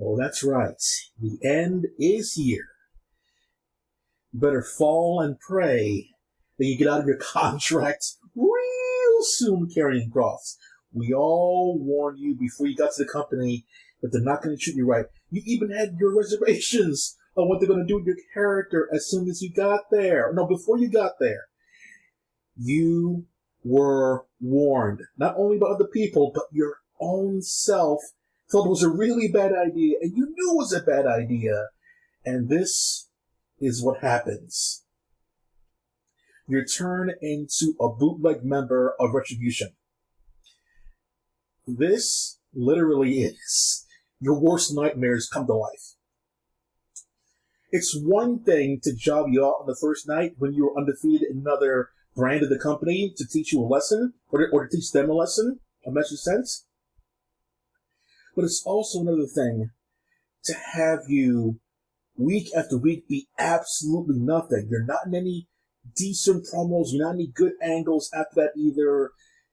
Oh, that's right. The end is here. You better fall and pray that you get out of your contract real soon, Karion Kross. We all warned you before you got to the company that they're not going to treat you right. You even had your reservations on what they're going to do with your character as soon as you got there. No, before you got there. You were warned, not only by other people, but your own self thought it was a really bad idea, and you knew it was a bad idea. And this is what happens. You're turned into a bootleg member of Retribution. This literally is your worst nightmares come to life. It's one thing to job you out on the first night when you were undefeated in another brand of the company to teach you a lesson, or to teach them a lesson, a message sense. But it's also another thing to have you week after week be absolutely nothing. You're not in any decent promos, you're not in any good angles after that either.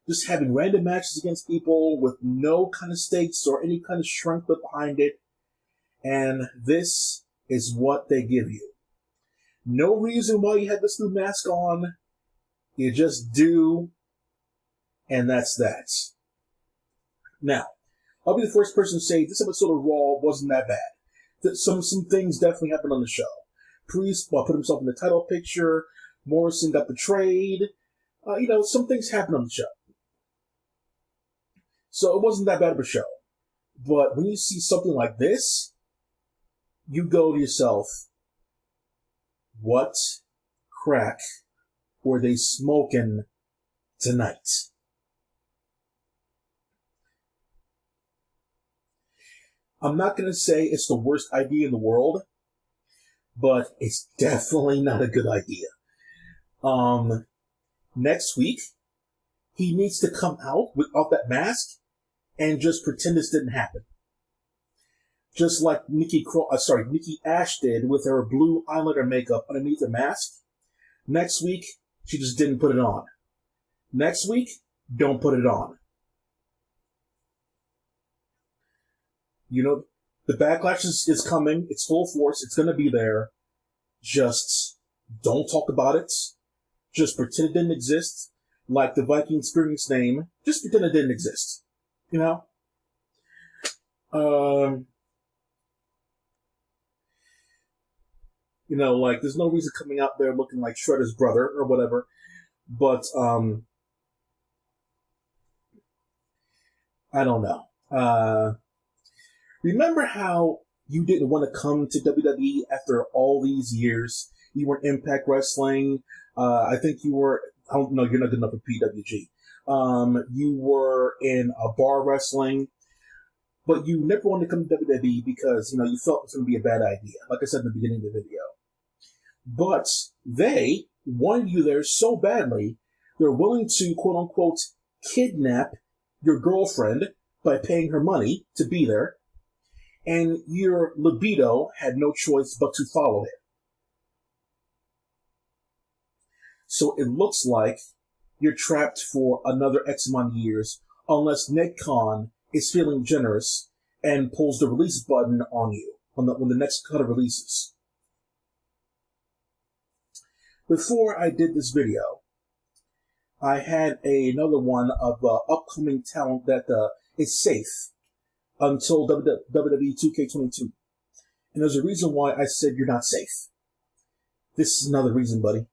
Just having random matches against people with no kind of stakes or any kind of strength behind it. And this is what they give you. No reason why you had this new mask on. You just do. And that's that. Now, I'll be the first person to say this episode of Raw wasn't that bad. Some things definitely happened on the show. Priest put himself in the title picture. Morrison got betrayed. Some things happened on the show. So it wasn't that bad of a show. But when you see something like this, you go to yourself, what crack were they smoking tonight? I'm not going to say it's the worst idea in the world, but it's definitely not a good idea. Next week, he needs to come out without that mask and just pretend this didn't happen. Just like Nikki Ash did with her blue eyeliner makeup underneath the mask. Next week, she just didn't put it on. Next week, don't put it on. The backlash is coming. It's full force. It's going to be there. Just don't talk about it. Just pretend it didn't exist. Like the Viking Experience name. Just pretend it didn't exist. There's no reason coming out there looking like Shredder's brother or whatever. But, I don't know. Remember how you didn't want to come to WWE after all these years? You were in Impact Wrestling. I think you were, I don't know, you're not good enough for PWG. You were in a bar wrestling. But you never wanted to come to WWE because, you felt it was going to be a bad idea. Like I said in the beginning of the video. But they wanted you there so badly, they're willing to, quote-unquote, kidnap your girlfriend by paying her money to be there. And your libido had no choice but to follow it. So it looks like you're trapped for another X amount of years, unless Nick Khan is feeling generous and pulls the release button on you when the next cut releases. Before I did this video, I had another one of upcoming talent that is safe until WWE 2K22. And there's a reason why I said you're not safe. This is another reason, buddy.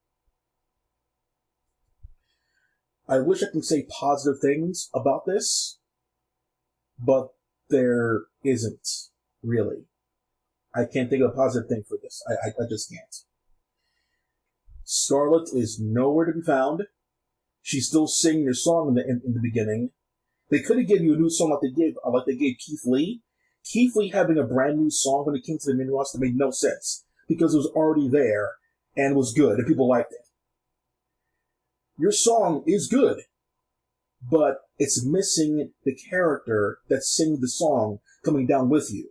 I wish I could say positive things about this, but there isn't, really. I can't think of a positive thing for this. I just can't. Scarlett is nowhere to be found. She's still singing her song in the beginning. They could have given you a new song like they gave Keith Lee. Keith Lee having a brand new song when it came to the main roster made no sense because it was already there and was good and people liked it. Your song is good, but it's missing the character that's singing the song coming down with you.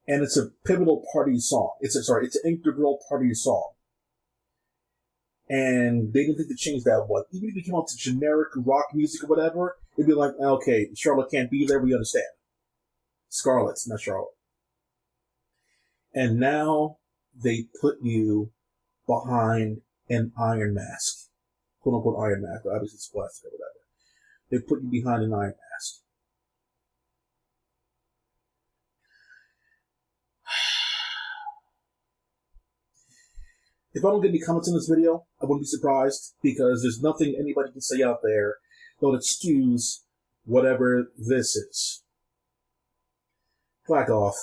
And it's a pivotal part of your song. It's an integral part of your song. And they didn't think to change that one. Even if it came out to generic rock music or whatever, it'd be like, okay, Charlotte can't be there, we understand. Scarlett's, not Charlotte. And now they put you behind an iron mask. Quote unquote iron mask, but obviously it's plastic or whatever. They put you behind an iron mask. If I don't get any comments on this video, I wouldn't be surprised, because there's nothing anybody can say out there that would excuse whatever this is. Clack off.